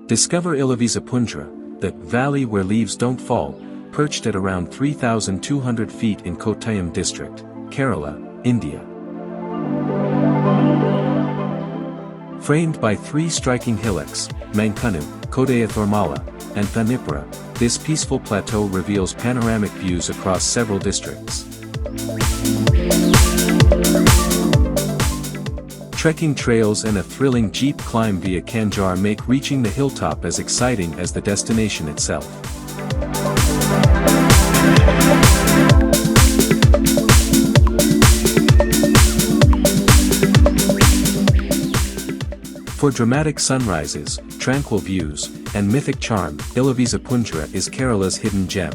Discover Ela Veezha Poonchira, the valley where leaves don't fall, perched at around 3,200 feet in Kottayam district, Kerala, India. Framed by three striking hillocks, Mankanu, Kottayam, and Thanipura, this peaceful plateau reveals panoramic views across several districts. Trekking trails and a thrilling jeep climb via Kanjar make reaching the hilltop as exciting as the destination itself. For dramatic sunrises, tranquil views, and mythic charm, Ela Veezha Poonchira is Kerala's hidden gem.